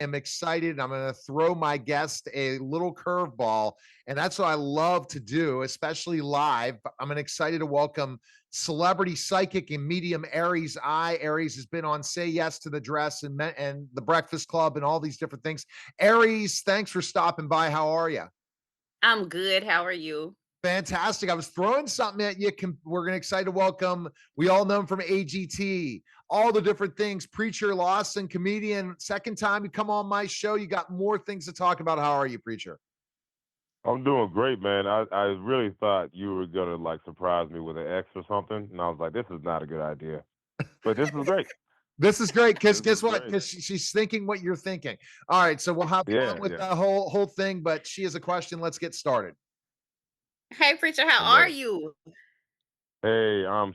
am excited. I'm going to throw my guest a little curveball, and that's what I love to do, especially live. I'm excited to welcome celebrity psychic and medium Aries Eye. Aries has been on Say Yes to the Dress and the Breakfast Club and all these different things. Aries, thanks for stopping by. How are you? I'm good. How are you? Fantastic. I was throwing something at you. We're going to excited to welcome, we all know him from AGT, all the different things. Preacher, Lawson, comedian. Second time you come on my show. You got more things to talk about. How are you, Preacher? I'm doing great, man. I really thought you were gonna like surprise me with an X or something, and I was like, this is not a good idea. But this is great. This is great because This is guess what? great. Because she's thinking what you're thinking. All right, so we'll have Yeah, fun with yeah. the whole thing, but she has a question. Let's get started. Hey, preacher, how I'm are ready. you? Hey, I'm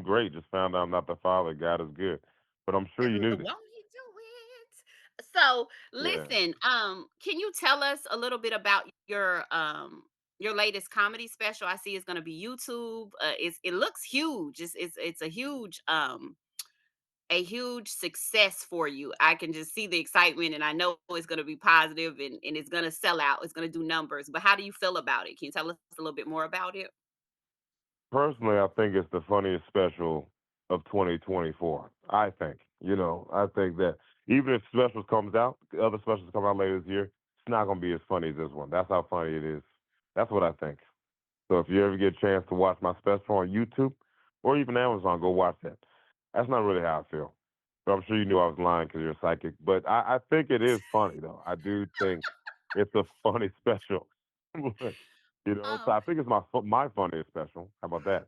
great. Just found out I'm not the father. God is good, but I'm sure you knew this. Won't you do it? So, Yeah. listen, can you tell us a little bit about your latest comedy special? I see it's going to be YouTube. It looks huge. It's a huge success for you. I can just see the excitement, and I know it's going to be positive, and it's going to sell out. It's going to do numbers. But how do you feel about it? Can you tell us a little bit more about it? Personally, I think it's the funniest special of 2024. I think that even if specials comes out, the other specials come out later this year, it's not gonna be as funny as this one. That's how funny it is. That's what I think. So if you ever get a chance to watch my special on YouTube or even Amazon, go watch that. That's not really how I feel. But I'm sure you knew I was lying because you're psychic. But I think it is funny though. I do think it's a funny special. So Um, I think it's my funniest special. How about that?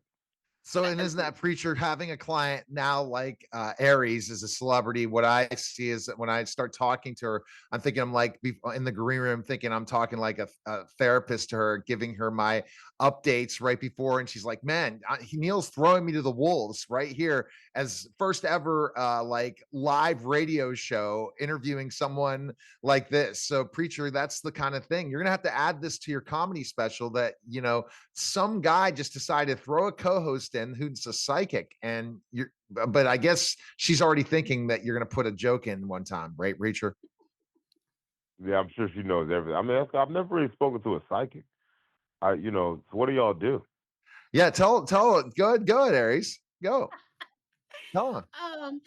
So, and isn't that Preacher having a client now like Aries is a celebrity? What I see is that when I start talking to her, I'm thinking I'm like in the green room, thinking I'm talking like a therapist to her, giving her my updates right before, and she's like, "Man, Neil's throwing me to the wolves right here as first ever like live radio show interviewing someone like this." So, Preacher, that's the kind of thing you're gonna have to add this to your comedy special. That some guy just decided to throw a co-host in who's a psychic, and but I guess she's already thinking that you're going to put a joke in one time, right, Reacher? Yeah, I'm sure she knows everything. I mean, I've never really spoken to a psychic. So what do y'all do? Yeah, tell her. Go ahead, Aries. Go. Tell her. Um,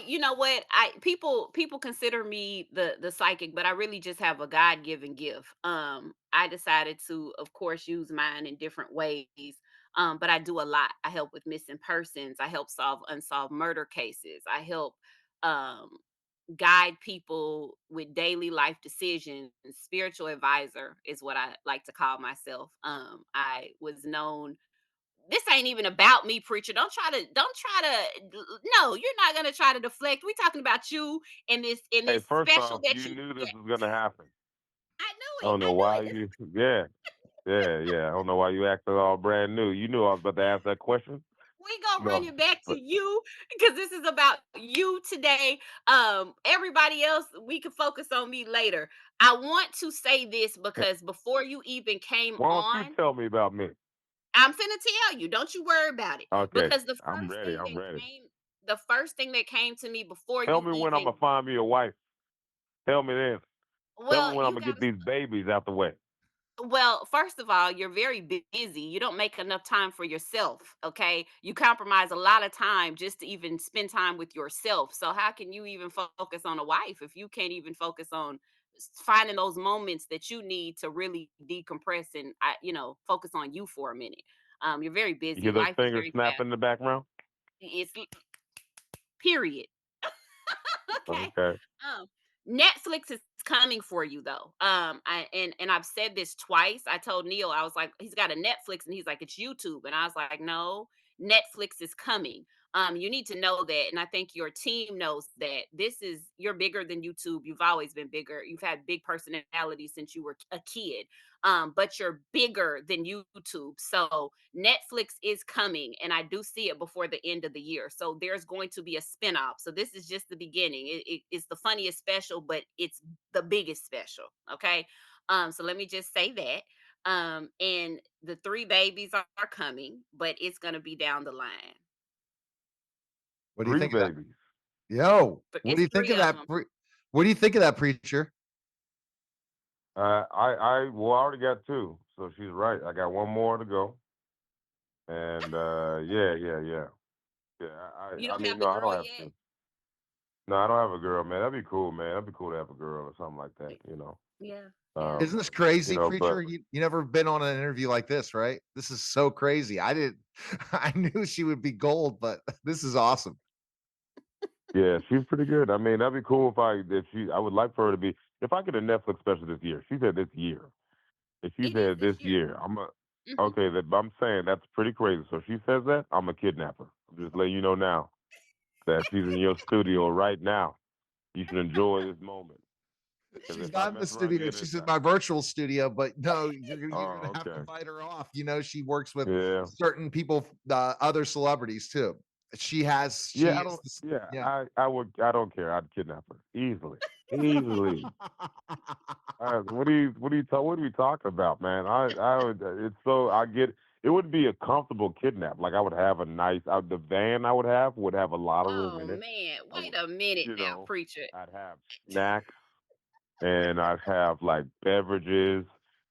you know what? People consider me the psychic, but I really just have a God given gift. I decided to, of course, use mine in different ways. But I do a lot. I help with missing persons. I help solve unsolved murder cases. I help um guide people with daily life decisions. Spiritual advisor is what I like to call myself. I was known, this ain't even about me, preacher. Don't try to no, you're not gonna try to deflect. We're talking about you in Hey, this first special off, that you you knew this get. was gonna happen. I I knew it. don't know I why knew it. you. Yeah, yeah. I don't know why you acted all brand new. You knew I was about to ask that question. We gonna run No, it back to but you because this is about you today. Everybody else, we can focus on me later. I want to say this eh, because before you even came why don't you on, tell me about me? I'm finna tell you. Don't you worry about it. Okay, Because I'm ready. I'm ready. the first thing that came to me before Tell you me when I'm even, gonna find me a wife. Tell me this. Tell me well, when I'm you gonna got get these babies out the way. Well, first of all, you're very busy. You don't make enough time for yourself, okay? You compromise a lot of time just to even spend time with yourself. So how can you even focus on a wife if you can't even focus on finding those moments that you need to really decompress and focus on you for a minute. You're very You busy. hear those Life is fingers very snapping fast. in the background? It's period. Okay. Okay. Um, Netflix is coming for you though. And I've said this twice. I told Neil, I was like, he's got a Netflix, and he's like, it's YouTube. And I was like, no, Netflix is coming. You need to know that. And I think your team knows that you're bigger than YouTube. You've always been bigger. You've had big personality since you were a kid. But you're bigger than YouTube. So Netflix is coming, and I do see it before the end of the year. So there's going to be a spinoff. So this is just the beginning. It's the funniest special, but it's the biggest special. Okay. So let me just say that. And the three babies are coming, but it's gonna be down the line. What do you Three think of that? babies. Yo, But what do it's you think three of of that? them. What do you think of that, preacher? Well, I already got two, so she's right. I got one more to go, and yeah. You I don't mean, have the no, I don't girl have yet? to. No, I don't have a girl, man. That'd be cool, man. That'd be cool to have a girl or something like that, you know. Yeah, yeah. Um, Isn't this crazy, but preacher? You never been on an interview like this, right? This is so crazy. I didn't. I knew she would be gold, but this is awesome. yeah, she's pretty good. I mean, that'd be cool I would like for her to be if I get a Netflix special this year. She said this year. If she It is said this this year. year, Mhm. okay. I'm saying that's pretty crazy. So if she says that, I'm a kidnapper. I'm just letting you know now that she's in your studio right now. You should enjoy this moment because She's if I not in mess the around and studio. get it, She's in my virtual studio, but no, you're gonna oh, have to okay, fight her off. You know, she works with yeah, certain people, other celebrities too. She yeah. I is don't, this, yeah. yeah. I don't care. I'd kidnap her easily, easily. What are we talking about, man? I would. It's so I get. It would be a comfortable kidnap. Like I would have a nice. The van I would have a lot of room Oh in it. man, I wait would, a minute you now, know, preacher. I'd have snacks and I'd have like beverages,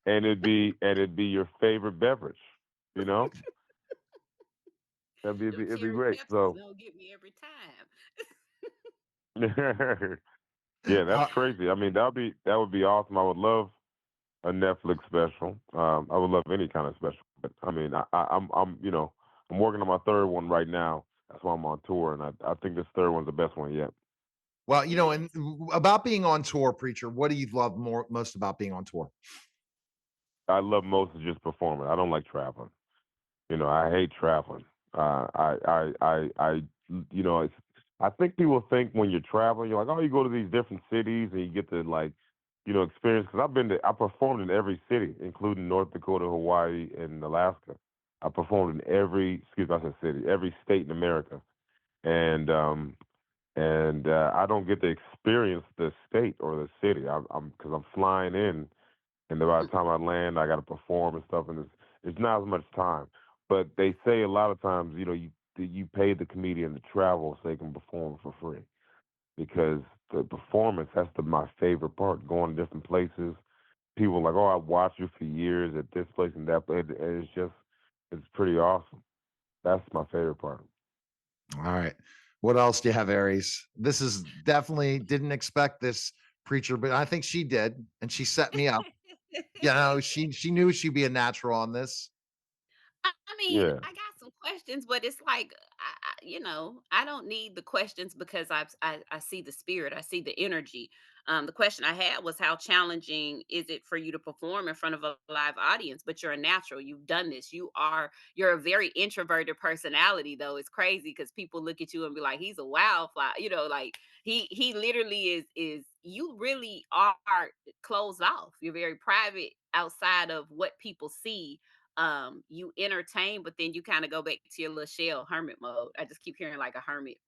and it'd be your favorite beverage. You know, Them it'd be cherry great. Pepsis So don't get me every time. yeah, that's Uh, crazy. I mean, that would be awesome. I would love a Netflix special. I would love any kind of special, but I mean, I'm I'm working on my third one right now. That's why I'm on tour, and I think this third one's the best one yet. well, It and is. about being on tour, preacher. What do you love most about being on tour? I love most of just performing. I don't like traveling. I hate traveling. You know, I think people think when you're traveling, you're like, oh, you go to these different cities and you get to like, experience. Because I performed in every city, including North Dakota, Hawaii, and Alaska. I performed in I said city, every state in America, and I don't get to experience the state or the city. Because I'm flying in, and by the time I land, I got to perform and stuff, and it's not as much time. But they say a lot of times, you pay the comedian to travel so they can perform for free because the performance my favorite part. Going to different places, people are like, oh, I've watched you for years at this place and that place, and it's pretty awesome. That's my favorite part. All right. What else do you have, Aries? This is definitely didn't expect this, preacher, but I think she did, and she set me up. She knew she'd be a natural on this. I mean, Yeah. I got some questions, but it's like, I don't need the questions because I see the spirit, I see the energy. The question I had was, how challenging is it for you to perform in front of a live audience? But you're a natural. You've done this. You're a very introverted personality, though. It's crazy because people look at you and be like, he's a wildflower. Like he literally is. You really are closed off. You're very private outside of what people see. You entertain, but then you kind of go back to your little shell hermit mode. I just keep hearing like a hermit.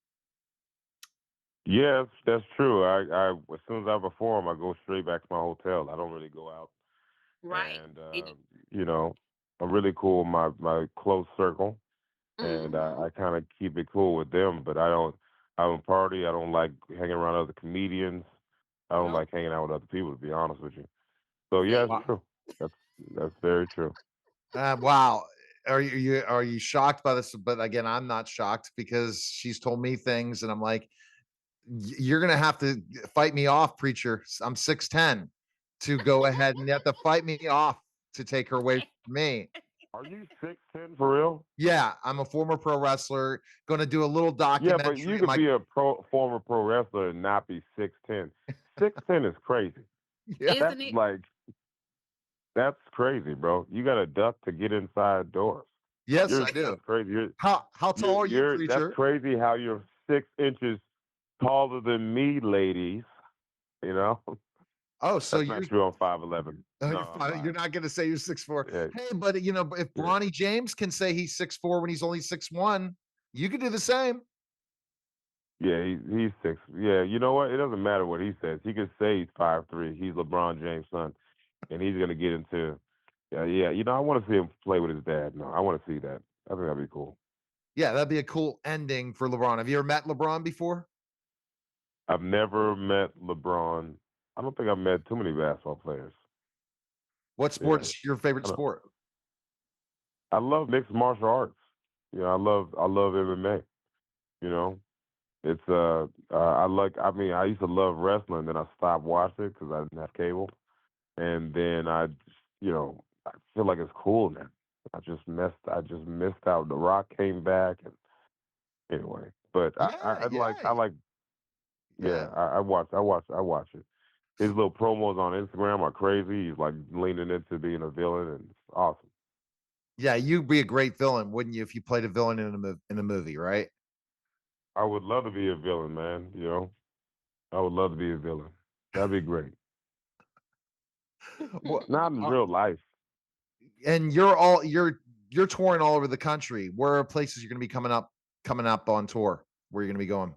Yes, that's true. As soon as I perform, I go straight back to my hotel. I don't really go out, Right. and And you know, I'm really cool with my close circle, and mm-hmm. I kind of keep it cool with them. But I don't party. I don't like hanging around other comedians. I don't Nope. like hanging out with other people, to be honest with you. So yeah, it's See? Wow. true. That's that's very true. Wow. Are you shocked by this? But again, I'm not shocked because she's told me things, and I'm like, You're gonna have to fight me off, preacher. I'm 6'10" to go ahead and you have to fight me off to take her away from me." Are you 6'10" for real? Yeah, I'm a former pro wrestler. Gonna do a little Yeah, but you documentary. could be a former pro wrestler and not be 6'10". 6'10" is crazy. Yeah. That's Isn't it? like That's crazy, bro. You got to duck to get inside doors. Yes, I That's do. crazy. How tall are you, That's preacher? crazy how you're 6 inches taller than me, ladies. You know, Oh, so that's you're not true. I'm 5'11". oh, No, you're I'm fine. You're lying. not gonna say you're 6'4". Yeah, Hey, but if yeah, Bronny James can say he's 6'4" when he's only 6'1", you can do the same. yeah. He's six. Yeah, you know what? It doesn't matter what he says. He could say he's 5'3". He's LeBron James' son, and he's gonna get into. Yeah, yeah. I want to see him play with his dad. No, I want to see that. I think that'd be cool. Yeah, that'd be a cool ending for LeBron. Have you ever met LeBron before? I've never met LeBron. I don't think I've met too many basketball players. What You know, sport's your favorite I don't. sport? I love mixed martial arts. I love MMA. You know, it's I like. I mean, I used to love wrestling, then I stopped watching it because I didn't have cable, and then I feel like it's cool now. I just missed out. The Rock came back, and anyway, but Yeah, I yeah, like. yeah. Yeah, I watch it. His little promos on Instagram are crazy. He's like leaning into being a villain, and it's awesome. Yeah, you'd be a great villain, wouldn't you, if you played a villain in a movie, right? I would love to be a villain, man. I would love to be a villain. That'd be great. Well, Not in uh, real life. and you're touring all over the country. Where are places you're going to be coming up on tour? Where you're going to be going?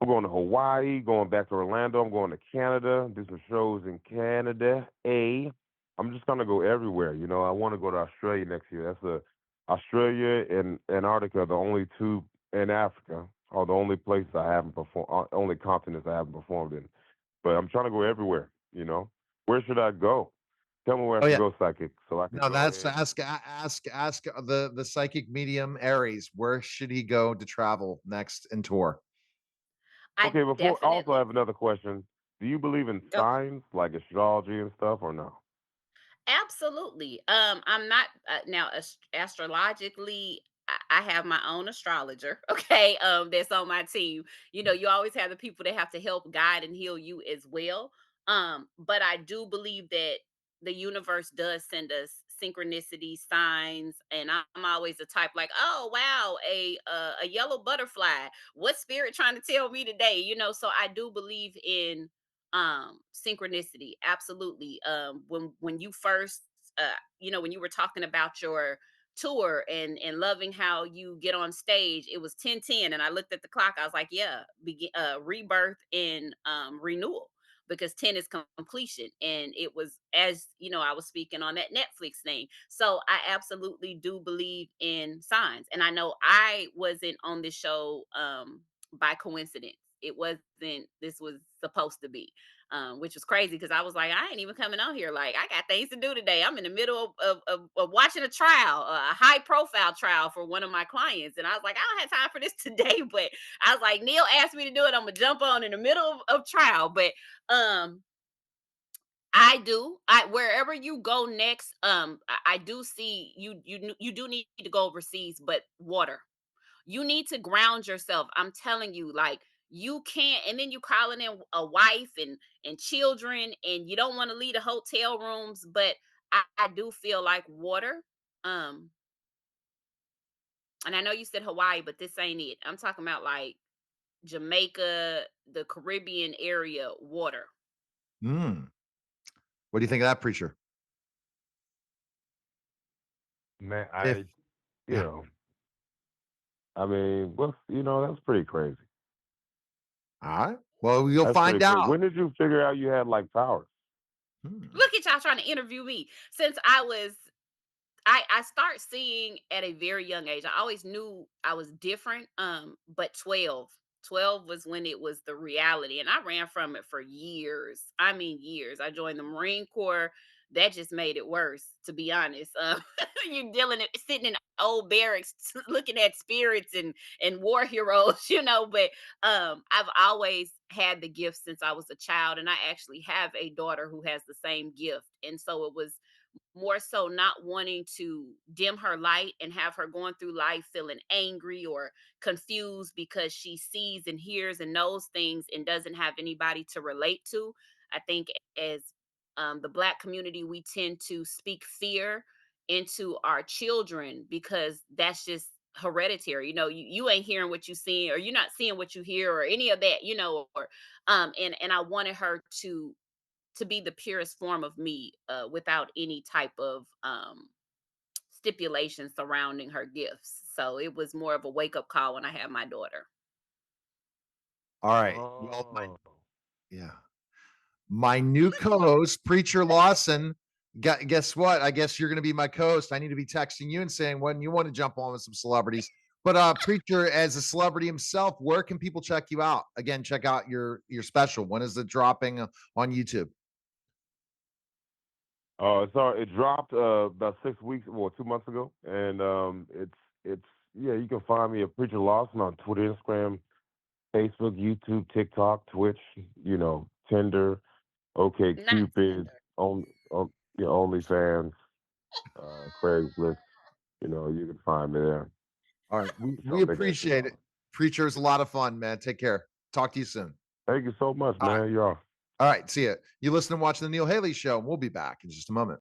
I'm going to Hawaii, going back to Orlando. I'm going to Canada, do some shows in Canada. I'm just gonna go everywhere. I want to go to Australia next year. Australia and Antarctica, are the only two, in Africa, are the only places I haven't performed, only continents I haven't performed in. But I'm trying to go everywhere. Where should I go? Tell me where I Oh should yeah, go, psychic, so I can no, go that's ahead. ask the psychic medium Aries. Where should he go to travel next and tour? I Okay, before also I definitely have another question. Do you believe in go. signs like astrology and stuff or no? Absolutely. I'm not now astrologically. I have my own astrologer. Okay, that's on my team. You always have the people that have to help guide and heal you as well. But I do believe that the universe does send us synchronicity signs, and I'm always the type like, oh wow, a yellow butterfly. What spirit trying to tell me today? So I do believe in synchronicity, absolutely. When you first when you were talking about your tour and loving how you get on stage, it was 10:10, and I looked at the clock. I was like, yeah, rebirth and renewal, because 10 is completion, and it was, as I was speaking on that Netflix thing. So I absolutely do believe in signs, and I know I wasn't on this show by coincidence. It wasn't, this was supposed to be, which was crazy because I was like, I ain't even coming on here. Like, I got things to do today. I'm in the middle of watching a trial, a high profile trial for one of my clients. And I was like, I don't have time for this today. But I was like, Neil asked me to do it. I'm going to jump on in the middle of trial. But um, wherever you go next, I do see you do need to go overseas, but water, you need to ground yourself. I'm telling you, like, you can't, and then you calling in a wife and children, and you don't want to leave the hotel rooms. But I do feel like water. Um, and I know you said Hawaii, but this ain't it. I'm talking about like Jamaica, the Caribbean area, water. Hmm. What do you think of that, preacher? Man, If you yeah, know, I mean, well, that's pretty crazy. all right. Well, you'll That's find pretty crazy. out. When did you figure out you had like powers? Hmm. Look at y'all trying to interview me since I start seeing at a very young age. I always knew I was different. But 12 was when it was the reality. And I ran from it for years. I mean years. I joined the Marine Corps. That just made it worse, to be honest. You're sitting in old barracks looking at spirits and war heroes, but I've always had the gift since I was a child, and I actually have a daughter who has the same gift. And so it was more so not wanting to dim her light and have her going through life feeling angry or confused because she sees and hears and knows things and doesn't have anybody to relate to. I think as the Black community, we tend to speak fear into our children because that's just hereditary. You ain't hearing what you seeing, or you're not seeing what you hear, or any of that, or and I wanted her to be the purest form of me, without any type of stipulation surrounding her gifts. So it was more of a wake up call when I had my daughter. All right. Well, Oh, yeah. My new co-host, Preacher Lawson. Guess what? I guess you're going to be my co-host. I need to be texting you and saying when you want to jump on with some celebrities. But preacher, as a celebrity himself, where can people check you out? Again, check out your special. When is it dropping on YouTube? Sorry, it dropped about 6 weeks, well, 2 months ago, and it's yeah. You can find me at Preacher Lawson on Twitter, Instagram, Facebook, YouTube, TikTok, Twitch. Tinder, OK Not Cupid, Tinder. OnlyFans, Craigslist. You can find me there. All right. We Show me that appreciate it. Preacher is a lot of fun, man. Take care. Talk to you soon. Thank you so much, All right. man. Y'all. All right. See ya. You listen and watch the Neil Haley Show, and we'll be back in just a moment.